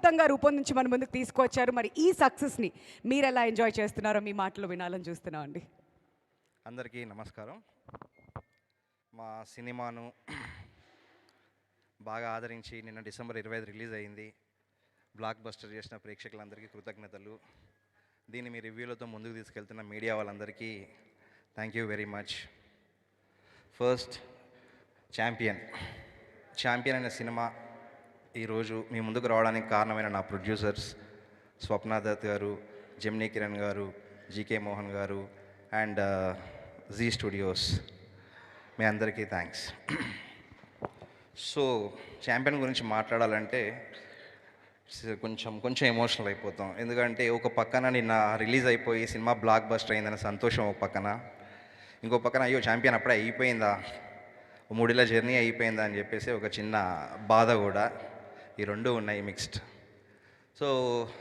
అద్భుతంగా రూపొందించి మన ముందుకు తీసుకొచ్చారు. మరి ఈ సక్సెస్ని మీరు ఎలా ఎంజాయ్ చేస్తున్నారో మీ మాటలు వినాలని చూస్తున్నాం అండి. అందరికీ నమస్కారం. మా సినిమాను బాగా ఆదరించి నిన్న డిసెంబర్ 25 రిలీజ్ అయింది. బ్లాక్ బస్టర్ చేసిన ప్రేక్షకులందరికీ కృతజ్ఞతలు. దీన్ని మీ రివ్యూలతో ముందుకు తీసుకెళ్తున్న మీడియా వాళ్ళందరికీ thank you very much. First champion అనే సినిమా ఈరోజు మీ ముందుకు రావడానికి కారణమైన నా ప్రొడ్యూసర్స్ స్వప్న దత్ గారు, జెమినీ కిరణ్ గారు, జీకే మోహన్ గారు అండ్ జీ స్టూడియోస్, మీ అందరికీ థ్యాంక్స్. సో ఛాంపియన్ గురించి మాట్లాడాలంటే కొంచెం ఎమోషనల్ అయిపోతాం. ఎందుకంటే ఒక పక్కన నిన్న రిలీజ్ అయిపోయి సినిమా బ్లాక్ బస్టర్ అయిందన్న సంతోషం ఒక పక్కన, ఇంకో పక్కన అయ్యో ఛాంపియన్ అప్పుడే అయిపోయిందా, 3 ఏళ్ల జర్నీ అయిపోయిందా అని చెప్పేసి ఒక చిన్న బాధ కూడా. ఈ రెండు ఉన్నాయి మిక్స్డ్. సో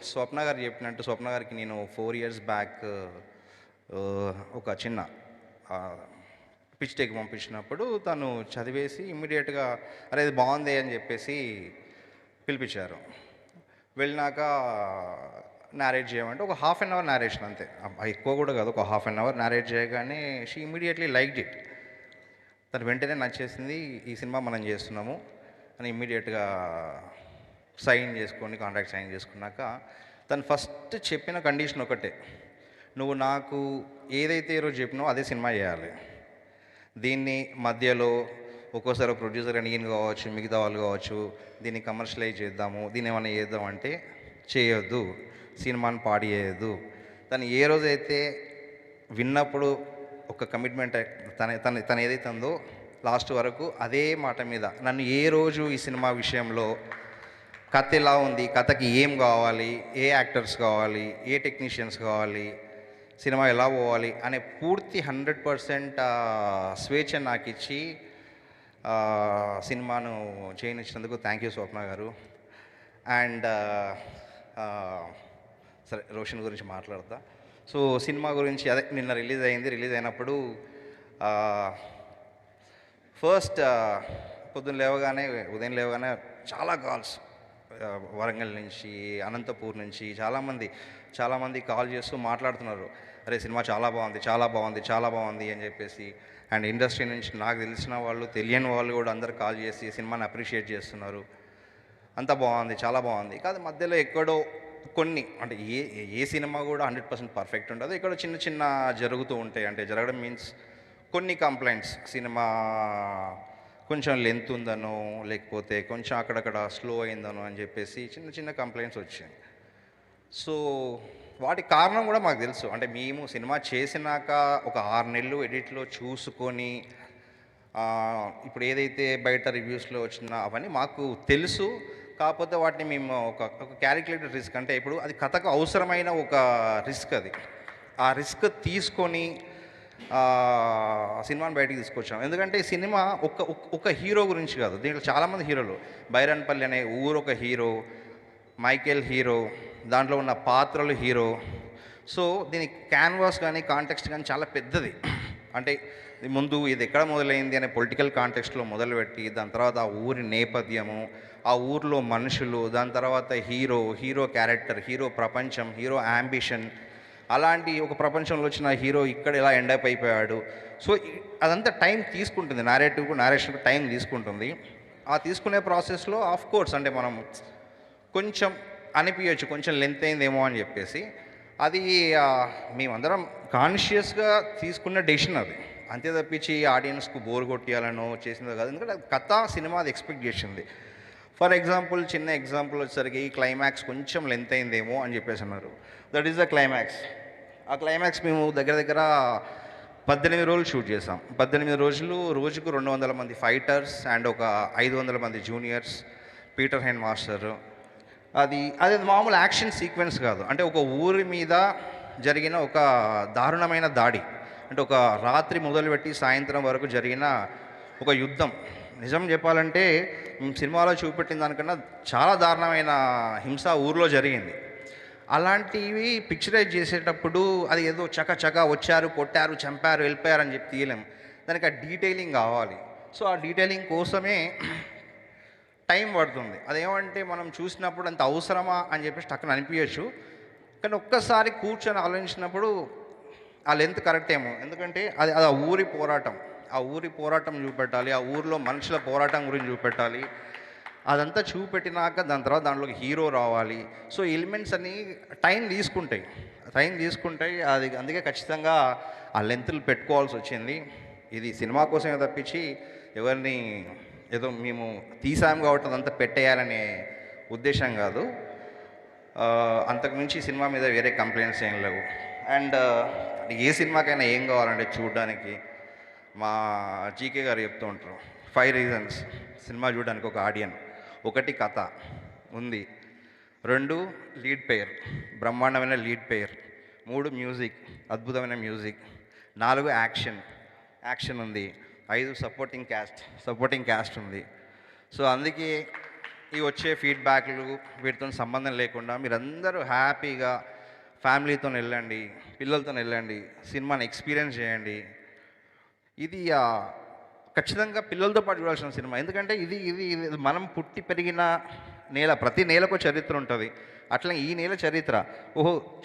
స్వప్న గారు చెప్పినట్టు, స్వప్న గారికి నేను 4 years బ్యాక్ ఒక చిన్న పిచ్ టేక్ పంపించినప్పుడు తను చదివేసి ఇమ్మీడియట్గా అరే ఇది బాగుంది అని చెప్పేసి పిలిపించారు. వెళ్ళినాక నారేట్ చేయమంటే ఒక 1/2 hour నారేషన్ అంతే, ఎక్కువ కూడా కాదు, ఒక 1/2 hour నారేట్ చేయగానే షీ ఇమ్మీడియట్లీ లైక్డ్ ఇట్. తను వెంటనే నచ్చేసింది, ఈ సినిమా మనం చేస్తున్నాము అని ఇమ్మీడియట్గా కాంట్రాక్ట్ సైన్ చేసుకున్నాక తను ఫస్ట్ చెప్పిన కండిషన్ ఒకటే, నువ్వు నాకు ఏదైతే ఈరోజు చెప్పినావో అదే సినిమా చేయాలి. దీన్ని మధ్యలో ఒక్కోసారి ప్రొడ్యూసర్ అని ఈయన కావచ్చు, మిగతా వాళ్ళు కావచ్చు, దీన్ని కమర్షియలైజ్ చేద్దాము, దీన్ని ఏమైనా చేద్దాం అంటే చేయొద్దు, సినిమాని పాడి చేయొద్దు. తను ఏ రోజైతే విన్నప్పుడు ఒక కమిట్మెంట్ తను ఏదైతే ఉందో లాస్ట్ వరకు అదే మాట మీద నన్ను ఏ రోజు ఈ సినిమా విషయంలో కథ ఎలా ఉంది, కథకి ఏం కావాలి, ఏ యాక్టర్స్ కావాలి, ఏ టెక్నీషియన్స్ కావాలి, సినిమా ఎలా పోవాలి అనే పూర్తి 100% స్వేచ్ఛ నాకు ఇచ్చి సినిమాను చేయనిచ్చినందుకు థ్యాంక్ యూ స్వప్న గారు. అండ్ సరే రోషన్ గురించి మాట్లాడతా. సో సినిమా గురించి అదే నిన్న రిలీజ్ అయినప్పుడు ఫస్ట్ ఉదయం లేవగానే చాలా కాల్స్, వరంగల్ నుంచి, అనంతపూర్ నుంచి చాలామంది కాల్ చేస్తూ మాట్లాడుతున్నారు, అరే సినిమా చాలా బాగుంది అని చెప్పేసి. అండ్ ఇండస్ట్రీ నుంచి నాకు తెలిసిన వాళ్ళు, తెలియని వాళ్ళు కూడా అందరు కాల్ చేసి సినిమాని అప్రిషియేట్ చేస్తున్నారు. అంత బాగుంది, చాలా బాగుంది. కాదు మధ్యలో ఎక్కడో కొన్ని, అంటే ఏ సినిమా కూడా 100% పర్ఫెక్ట్ ఉండదు, ఎక్కడో చిన్న జరుగుతూ ఉంటాయి. అంటే జరగడం మీన్స్ కొన్ని కంప్లైంట్స్, సినిమా కొంచెం లెంత్ ఉందనో, లేకపోతే కొంచెం అక్కడక్కడ స్లో అయిందనో అని చెప్పేసి చిన్న కంప్లైంట్స్ వచ్చాయి. సో వాటి కారణం కూడా మాకు తెలుసు. అంటే మేము సినిమా చేసినాక ఒక 6 నెలలు ఎడిట్లో చూసుకొని ఇప్పుడు ఏదైతే బయట రివ్యూస్లో వచ్చినా అవన్నీ మాకు తెలుసు. కాకపోతే వాటిని మేము ఒక క్యాలిక్యులేటెడ్ రిస్క్, అంటే ఇప్పుడు అది కథకు అవసరమైన ఒక రిస్క్, ఆ రిస్క్ తీసుకొని సినిమాని బయటికి తీసుకొచ్చాం. ఎందుకంటే ఈ సినిమా ఒక హీరో గురించి కాదు, దీంట్లో చాలామంది హీరోలు, బైరన్పల్లి అనే ఊరు ఒక హీరో, మైకేల్ హీరో, దాంట్లో ఉన్న పాత్రలు హీరో. సో దీని క్యాన్వాస్ కానీ కాంటెక్స్ట్ కానీ చాలా పెద్దది. అంటే ముందు ఇది ఎక్కడ మొదలైంది అనే పొలిటికల్ కాంటెక్స్ట్లో మొదలుపెట్టి, దాని తర్వాత ఆ ఊరి నేపథ్యము, ఆ ఊరిలో మనుషులు, దాని తర్వాత హీరో క్యారెక్టర్, హీరో ప్రపంచం, హీరో యాంబిషన్, అలాంటి ఒక ప్రపంచంలో వచ్చిన హీరో ఇక్కడ ఎలా ఎండప్ అయిపోయాడు. సో అదంతా టైం తీసుకుంటుంది, నారేషన్ టైం తీసుకుంటుంది. ఆ తీసుకునే ప్రాసెస్లో ఆఫ్ కోర్స్ అంటే మనం కొంచెం అనిపించచ్చు, కొంచెం లెంత్ అయిందేమో అని చెప్పేసి. అది మేమందరం కాన్షియస్గా తీసుకున్న డెసిషన్ అది, అంతే తప్పించి ఆడియన్స్కు బోర్ కొట్టియాలనో చేసిందో కాదు. ఎందుకంటే కథ సినిమా అది ఎక్స్పెక్ట్ చేసింది. ఫర్ ఎగ్జాంపుల్, చిన్న ఎగ్జాంపుల్ వచ్చేసరికి ఈ క్లైమాక్స్ కొంచెం లెంత్ అయిందేమో అని చెప్పేసి అన్నారు. That is the climax. ఆ క్లైమాక్స్ మేము దగ్గర 18 రోజులు షూట్ చేసాం. 18 రోజులు, రోజుకు 200 మంది ఫైటర్స్ అండ్ ఒక 500 మంది జూనియర్స్, పీటర్ హెన్ మాస్టర్. అది మామూలు యాక్షన్ సీక్వెన్స్ కాదు. అంటే ఒక ఊరి మీద జరిగిన ఒక దారుణమైన దాడి, అంటే ఒక రాత్రి మొదలుపెట్టి సాయంత్రం వరకు జరిగిన ఒక యుద్ధం. నిజం చెప్పాలంటే సినిమాలో చూపెట్టిన దానికన్నా చాలా దారుణమైన హింస ఊరిలో జరిగింది. అలాంటివి పిక్చరైజ్ చేసేటప్పుడు అది ఏదో చక వచ్చారు, కొట్టారు, చంపారు, వెళ్ళిపోయారు అని చెప్పి తీయలేం. దానికి ఆ డీటెయిలింగ్ కావాలి. సో ఆ డీటెయిలింగ్ కోసమే టైం పడుతుంది. అదేమంటే మనం చూసినప్పుడు అంత అవసరమా అని చెప్పేసి టక్కున అనిపించచ్చు. కానీ ఒక్కసారి కూర్చొని ఆలోచించినప్పుడు ఆ లెంత్ కరెక్ట్ ఏమో. ఎందుకంటే అది అది ఆ ఊరి పోరాటం. ఆ ఊరి పోరాటం చూపెట్టాలి. ఆ ఊరిలో మనుషుల పోరాటం గురించి చూపెట్టాలి. అదంతా చూపెట్టినాక దాని తర్వాత దాంట్లోకి హీరో రావాలి. సో ఎలిమెంట్స్ అన్నీ టైం తీసుకుంటాయి. అది అందుకే ఖచ్చితంగా ఆ లెంత్లు పెట్టుకోవాల్సి వచ్చింది. ఇది సినిమా కోసమే తప్పించి ఎవరిని ఏదో మేము తీసాం కాబట్టి అదంతా పెట్టేయాలనే ఉద్దేశం కాదు. అంతకుమించి సినిమా మీద వేరే కంప్లైంట్స్ ఏం లేవు. అండ్ ఏ సినిమాకైనా ఏం కావాలంటే చూడడానికి మా జీకే గారు చెప్తూ ఉంటారు 5 రీజన్స్ సినిమా చూడడానికి ఒక ఆడియన్. 1 కథ ఉంది, 2 లీడ్ పేర్, బ్రహ్మాండమైన లీడ్ పేర్, 3 మ్యూజిక్, అద్భుతమైన మ్యూజిక్, 4 యాక్షన్ ఉంది, 5 సపోర్టింగ్ క్యాస్ట్ ఉంది. సో అందుకే ఈ వచ్చే ఫీడ్బ్యాక్లు వీటితో సంబంధం లేకుండా మీరందరూ హ్యాపీగా ఫ్యామిలీతో వెళ్ళండి, పిల్లలతో వెళ్ళండి, సినిమాని ఎక్స్పీరియన్స్ చేయండి. ఇది ఖచ్చితంగా పిల్లలతో పాటు చూడాల్సిన సినిమా. ఎందుకంటే ఇది ఇది ఇది మనం పుట్టి పెరిగిన నేల. ప్రతి నేలకు చరిత్ర ఉంటుంది. అట్లా ఈ నేల చరిత్ర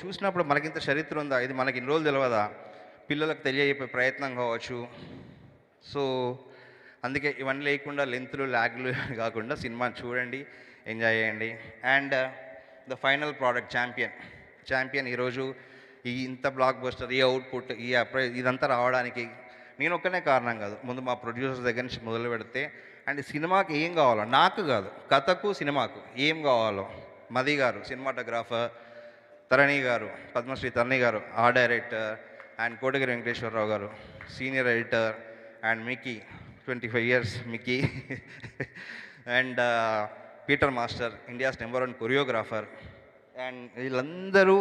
చూసినప్పుడు మనకింత చరిత్ర ఉందా, ఇది మనకి ఇన్ని రోజులు తెలియదా, పిల్లలకు తెలియజెప్పే ప్రయత్నం కావచ్చు. సో అందుకే ఇవన్నీ లేకుండా లెంత్లు ల్యాగ్లు కాకుండా సినిమాని చూడండి, ఎంజాయ్ చేయండి. And the final product champion ఈరోజు ఈ ఇంత బ్లాక్ బస్టర్, ఈ అవుట్పుట్, ఇదంతా రావడానికి నేను ఒక్కనే కారణం కాదు. ముందు మా ప్రొడ్యూసర్స్ దగ్గర నుంచి మొదలు పెడితే అండ్ సినిమాకి ఏం కావాలో, నాకు కాదు కథకు సినిమాకు ఏం కావాలో మది గారు సినిమాటోగ్రాఫర్, తరణి గారు పద్మశ్రీ తరణి గారు art director, and Kotagiri Venkateswara Rao గారు senior editor, and Mickey 25 years Mickey and Peter master India's number 1 choreographer. And వీళ్ళందరూ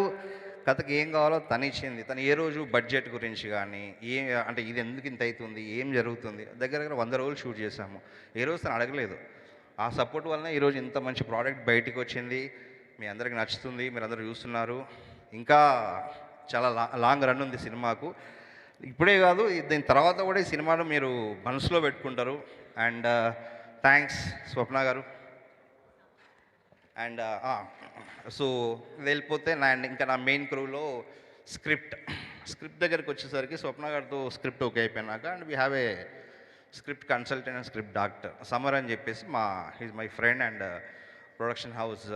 కథకి ఏం కావాలో తను ఇచ్చింది. తను ఏ రోజు బడ్జెట్ గురించి కానీ అంటే ఇది ఎందుకు ఇంత అవుతుంది, ఏం జరుగుతుంది, దగ్గర 100 రోజులు షూట్ చేశాము. ఏ రోజు తను అడగలేదు. ఆ సపోర్ట్ వలన ఈరోజు ఇంత మంచి ప్రోడక్ట్ బయటికి వచ్చింది. మీ అందరికి నచ్చుతుంది, మీరు అందరూ చూస్తున్నారు. ఇంకా చాలా లాంగ్ రన్ ఉంది సినిమాకు. ఇప్పుడే కాదు, దీని తర్వాత కూడా ఈ సినిమాను మీరు మనసులో పెట్టుకుంటారు. అండ్ థ్యాంక్స్ స్వప్న గారు. అండ్ సో వెళ్ళిపోతే ఇంకా నా మెయిన్ క్రూలో స్క్రిప్ట్ దగ్గరికి వచ్చేసరికి స్వప్న గారితో స్క్రిప్ట్ ఓకే అయిపోయినాక and we have a script consultant and script doctor Samar అని చెప్పేసి he's my friend and production house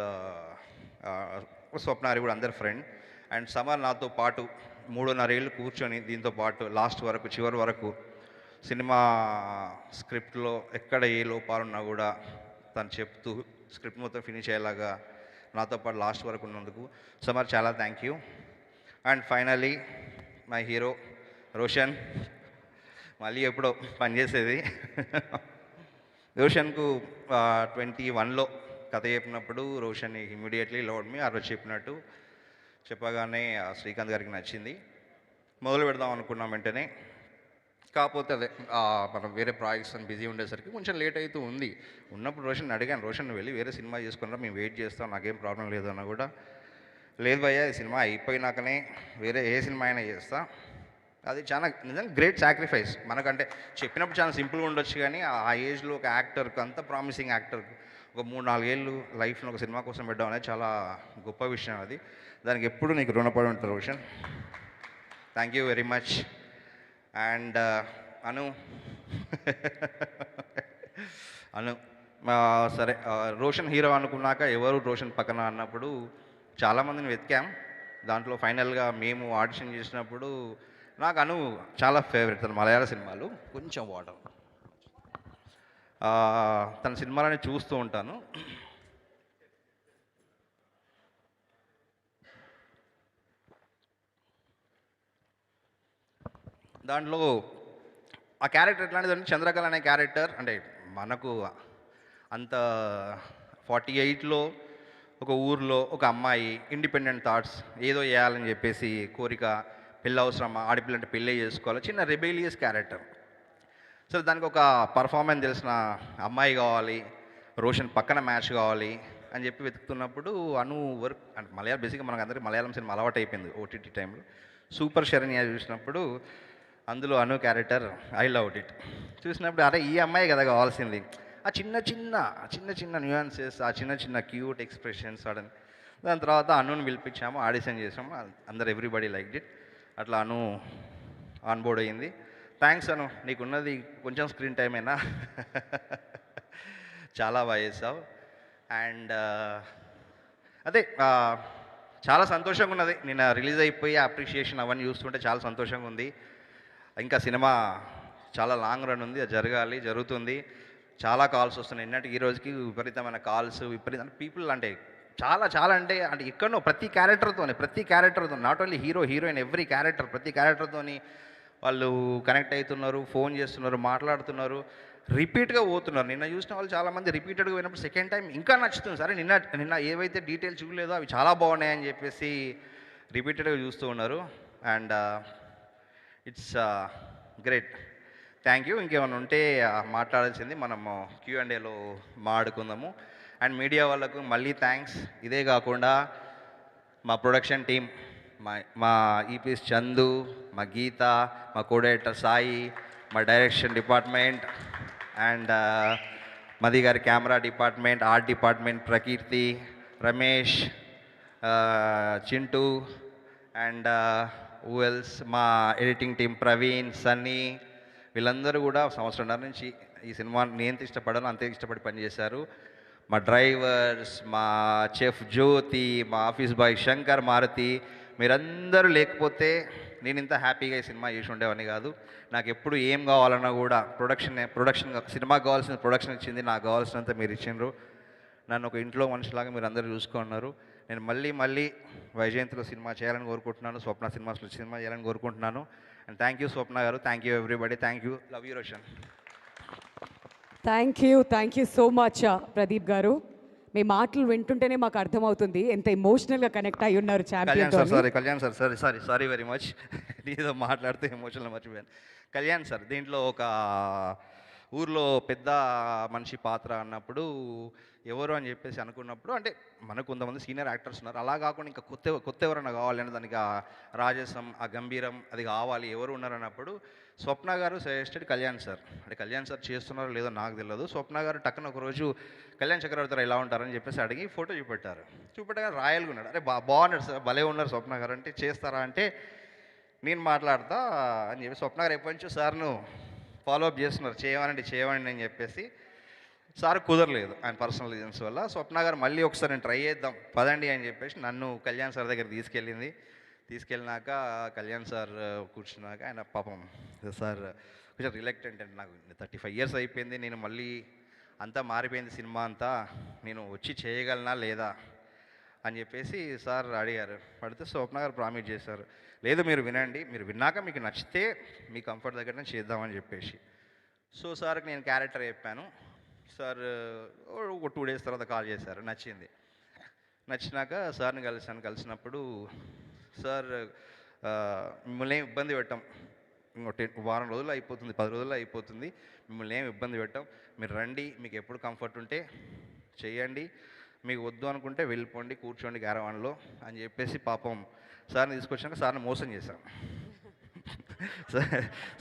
స్వప్నారి కూడా అందరి ఫ్రెండ్. అండ్ సమర్ నాతో పాటు 3.5 ఏళ్ళు కూర్చొని దీంతో పాటు చివరి వరకు సినిమా స్క్రిప్ట్లో ఎక్కడ ఏ లోపాలున్నా కూడా తను చెప్తూ స్క్రిప్ట్ మొత్తం ఫినిష్ అయ్యేలాగా నాతో పాటు లాస్ట్ వరకు ఉన్నందుకు సమర్ చాలా thank you. And finally my hero Roshan, మళ్ళీ ఎప్పుడో పనిచేసేది. రోషన్కు 21లో కథ చెప్పినప్పుడు రోషన్ ఇమీడియట్లీ లౌడ్ మీ. ఆ రోజు చెప్పగానే శ్రీకాంత్ గారికి నచ్చింది. మొదలు పెడదాం అనుకున్నాం వెంటనే. కాకపోతే అదే మనం వేరే ప్రాజెక్ట్స్ అని బిజీ ఉండేసరికి కొంచెం లేట్ అవుతూ ఉంది. ఉన్నప్పుడు రోషన్ అడిగాను, రోషన్ నువ్వు వెళ్ళి వేరే సినిమా చేసుకున్నా మేము వెయిట్ చేస్తాం, నాకేం ప్రాబ్లం లేదు అన్న కూడా, లేదు భయ్యా ఈ సినిమా అయిపోయినాకనే వేరే ఏ సినిమా అయినా చేస్తా. అది చాలా నిజంగా గ్రేట్ సాక్రిఫైస్. మనకంటే చెప్పినప్పుడు చాలా సింపుల్గా ఉండొచ్చు, కానీ ఆ ఏజ్లో ఒక యాక్టర్కి, అంత ప్రామిసింగ్ యాక్టర్కి ఒక 3-4 ఏళ్ళు లైఫ్లో ఒక సినిమా కోసం పెట్టడం అనేది చాలా గొప్ప విషయం. అది దానికి ఎప్పుడు నీకు రుణపడి ఉంటారు Roshan. Thank you very much. And Anu సరే, రోషన్ హీరో అనుకున్నాక ఎవరు రోషన్ పక్కన అన్నప్పుడు చాలామందిని వెతికాం. దాంట్లో ఫైనల్గా మేము ఆడిషన్ చేసినప్పుడు నాకు అను చాలా ఫేవరెట్. తన మలయాళ సినిమాలు కొంచెం వాటర్ తన సినిమాలని చూస్తూ ఉంటాను. దాంట్లో ఆ క్యారెక్టర్ ఎట్లాంటిదంటే చంద్రకళ అనే క్యారెక్టర్. అంటే మనకు అంత 48లో ఒక ఊర్లో ఒక అమ్మాయి ఇండిపెండెంట్ థాట్స్, ఏదో చేయాలని చెప్పేసి కోరిక, పెళ్ళి అవసరమా, ఆడపిల్ల అంటే పెళ్ళే చేసుకోవాలి, చిన్న రెబేలియస్ క్యారెక్టర్. సరే దానికి ఒక పర్ఫార్మెన్స్ తెలిసిన అమ్మాయి కావాలి, రోషన్ పక్కన మ్యాచ్ కావాలి అని చెప్పి వెతుకుతున్నప్పుడు అను వర్క్ అంటే మలయాళం బేసిక్గా మనకు అందరికీ మలయాళం సినిమా అలవాటు అయిపోయింది ఓటీటీ టైంలో. సూపర్ శరణ్య చూసినప్పుడు అందులో అను క్యారెక్టర్ ఐ లవ్డ్ ఇట్. చూసినప్పుడు అరే ఈ అమ్మాయి కదా కావాల్సింది, ఆ చిన్న చిన్న న్యూయాన్సెస్, ఆ చిన్న చిన్న క్యూట్ ఎక్స్ప్రెషన్స్ దాని తర్వాత అనుని పిలిపించాము, ఆడిషన్ చేసాము. అందరు ఎవ్రీబడి లైక్ ఇట్. అట్లా అను ఆన్ బోర్డ్ అయ్యింది. థ్యాంక్స్ అను, నీకున్నది కొంచెం స్క్రీన్ టైం అయినా చాలా బాగా చేసావు. అండ్ అదే చాలా సంతోషంగా ఉన్నది. నిన్న రిలీజ్ అయిపోయి అప్రిషియేషన్ అవన్నీ చూస్తుంటే చాలా సంతోషంగా ఉంది. ఇంకా సినిమా చాలా లాంగ్ రన్ ఉంది, అది జరుగుతుంది. చాలా కాల్స్ వస్తున్నాయి. నిన్నటికి ఈ రోజుకి విపరీతమైన కాల్స్, విపరీతమైన పీపుల్ అంటే చాలా అంటే ఎక్కడో ప్రతి క్యారెక్టర్తో not only heroine every character, ప్రతి క్యారెక్టర్తోని వాళ్ళు కనెక్ట్ అవుతున్నారు, ఫోన్ చేస్తున్నారు, మాట్లాడుతున్నారు, రిపీట్గా పోతున్నారు. నిన్న చూసిన వాళ్ళు చాలామంది రిపీటెడ్గా పోయినప్పుడు సెకండ్ టైం ఇంకా నచ్చుతుంది. సరే నిన్న ఏవైతే డీటెయిల్స్ చూడలేదో అవి చాలా బాగున్నాయని చెప్పేసి రిపీటెడ్గా చూస్తూ ఉన్నారు. And it's great. Thank you. ఇంకేమైనా ఉంటే మాట్లాడాల్సింది మనము Q&Aలో మాట్లాడుకుందాము. అండ్ మీడియా వాళ్ళకు మళ్ళీ థ్యాంక్స్. ఇదే కాకుండా మా ప్రొడక్షన్ టీం, మా ఈపీఎస్ చందు, మా గీత, మా కోడైరెక్టర్ సాయి, మా డైరెక్షన్ డిపార్ట్మెంట్, అండ్ మది గారి camera department, art department, Prakeerthi, Ramesh, Chintu, and ఊఎల్స్ మా ఎడిటింగ్ టీం ప్రవీణ్, సన్నీ, వీళ్ళందరూ కూడా సంవత్సరంన్నర నుంచి ఈ సినిమాని నేను ఎంత ఇష్టపడాలో అంతే ఇష్టపడి పనిచేశారు. మా డ్రైవర్స్, మా చెఫ్ జ్యోతి, మా ఆఫీస్ బాయ్ శంకర్, మారుతి, మీరందరూ లేకపోతే నేను ఇంత హ్యాపీగా ఈ సినిమా చేసి ఉండేవాడిని కాదు. నాకు ఎప్పుడు ఏం కావాలన్నా కూడా ప్రొడక్షన్ సినిమాకి కావాల్సిన ప్రొడక్షన్ ఇచ్చింది, నాకు కావాల్సినంత మీరు ఇచ్చిండ్రు. నన్ను ఒక ఇంట్లో మనిషిలాగా మీరు అందరూ చూసుకున్నారు. నేను మళ్ళీ వైజయంతిలో సినిమా చేయాలని కోరుకుంటున్నాను, స్వప్న సినిమాస్లో సినిమా చేయాలని కోరుకుంటున్నాను. అండ్ థ్యాంక్ యూ స్వప్న గారు, thank you everybody, thank you, love you Roshan. Thank you so much Pradeep గారు. మీ మాటలు వింటుంటేనే మాకు అర్థమవుతుంది ఎంత ఎమోషనల్గా కనెక్ట్ అయి ఉన్నారు champion. Kalyan sir sorry very much, నీతో మాట్లాడుతూ ఎమోషనల్ మర్చిపోయాను. కళ్యాణ్ సార్ దీంట్లో ఒక ఊర్లో పెద్ద మనిషి పాత్ర అన్నప్పుడు ఎవరు అని చెప్పేసి అనుకున్నప్పుడు, అంటే మనకు కొంతమంది సీనియర్ యాక్టర్స్ ఉన్నారు, అలా కాకుండా ఇంకా కొత్త ఎవరైనా కావాలని దానికి ఆ రాజసం, ఆ గంభీరం అది కావాలి, ఎవరు ఉన్నారు అన్నప్పుడు స్వప్న గారు సజెస్టెడ్ కళ్యాణ్ సార్. అంటే కళ్యాణ్ సార్ చేస్తున్నారో లేదో నాకు తెలియదు. స్వప్న గారు టక్కున ఒకరోజు కళ్యాణ్ చక్రవర్తి ఎలా ఉంటారని చెప్పేసి అడిగి ఫోటో చూపెట్టగా రాయల్గా ఉన్నాడు. అరే బాగున్నాడు సార్, భలే ఉన్నారు స్వప్న గారు. అంటే చేస్తారా అంటే నేను మాట్లాడతా అని చెప్పి స్వప్న గారు ఎప్పటి నుంచో సార్ను ఫాలోఅప్ చేస్తున్నారు, చేయమని అని చెప్పేసి సార్ కుదరలేదు ఆయన పర్సనల్ రీజన్స్ వల్ల. స్వప్న గారు మళ్ళీ ఒకసారి నేను ట్రై చేద్దాం పదండి అని చెప్పేసి నన్ను కళ్యాణ్ సార్ దగ్గర తీసుకెళ్ళినాక కళ్యాణ్ సార్ కూర్చున్నాక ఆయన పాపం సార్ కొంచెం రిలక్టెంట్ అంటే నాకు 35 years అయిపోయింది, నేను మళ్ళీ అంతా మారిపోయింది సినిమా అంతా, నేను వచ్చి చేయగలనా లేదా అని చెప్పేసి సార్ అడిగారు. పడితే స్వప్న గారు ప్రామిస్ చేశారు, లేదు మీరు వినండి, మీరు విన్నాక మీకు నచ్చితే మీ కంఫర్ట్ దగ్గర చేద్దామని చెప్పేసి. సో సార్కి నేను క్యారెక్టర్ చెప్పాను. సార్ ఒక 2 days తర్వాత కాల్ చేశారు, నచ్చినాక సార్ని కలిసినప్పుడు సార్ మిమ్మల్ని ఏం ఇబ్బంది పెట్టాం, ఇంకో వారం రోజులు అయిపోతుంది, 10 రోజుల్లో అయిపోతుంది, మిమ్మల్ని ఏం ఇబ్బంది పెట్టాం, మీరు రండి, మీకు ఎప్పుడు కంఫర్ట్ ఉంటే చేయండి, మీకు వద్దు అనుకుంటే వెళ్ళిపోండి, కూర్చోండి క్యారవాన్లో అని చెప్పేసి పాపం సార్ని తీసుకొచ్చాక సార్ని మోసం చేశాను.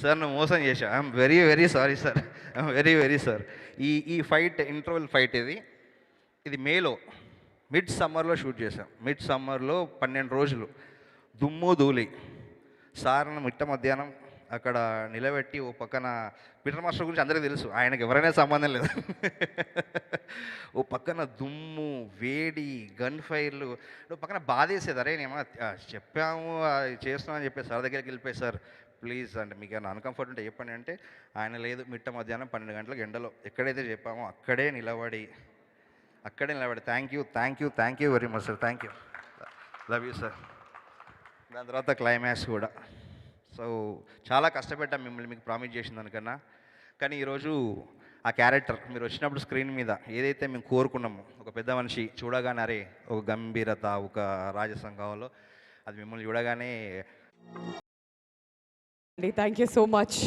సార్ని మోసం చేశా. I'm very sorry sir, I'm very sir. ఈ ఫైట్ ఇంటర్వెల్ ఫైట్ ఇది మేలో మిడ్ సమ్మర్లో షూట్ చేశాం. మిడ్ సమ్మర్లో 12 రోజులు దుమ్ము ధూళి. సార్ని మిట్ట మధ్యాహ్నం అక్కడ నిలబెట్టి ఓ పక్కన పీటర్ మాస్టర్ గురించి అందరికీ తెలుసు, ఆయనకి ఎవరైనా సంబంధం లేదు. ఓ పక్కన దుమ్ము, వేడి, గన్ ఫైర్లు, ఓ పక్కన బాధేసేది. అరే నేను చెప్పాము చేస్తున్నామని చెప్పేసి సార్ దగ్గరికి వెళ్ళిపోయి, సార్ ప్లీజ్ అంటే మీకు ఏమైనా అన్కంఫర్ట్ ఉంటే చెప్పండి అంటే, ఆయన లేదు, మిట్ట మధ్యాహ్నం 12 గంటలకు ఎండలో ఎక్కడైతే చెప్పామో అక్కడే నిలబడి thank you very much sir, thank you, love you sir. దాని తర్వాత క్లైమాక్స్ కూడా. సో చాలా కష్టపెట్టాం మిమ్మల్ని మీకు ప్రామిస్ చేసిన దానికన్నా. కానీ ఈరోజు ఆ క్యారెక్టర్ మీరు వచ్చినప్పుడు స్క్రీన్ మీద ఏదైతే మేము కోరుకున్నామో, ఒక పెద్ద మనిషి చూడగానే అరే ఒక గంభీరత, ఒక రాజసం కావాలో, అది మిమ్మల్ని చూడగానే. Thank you so much.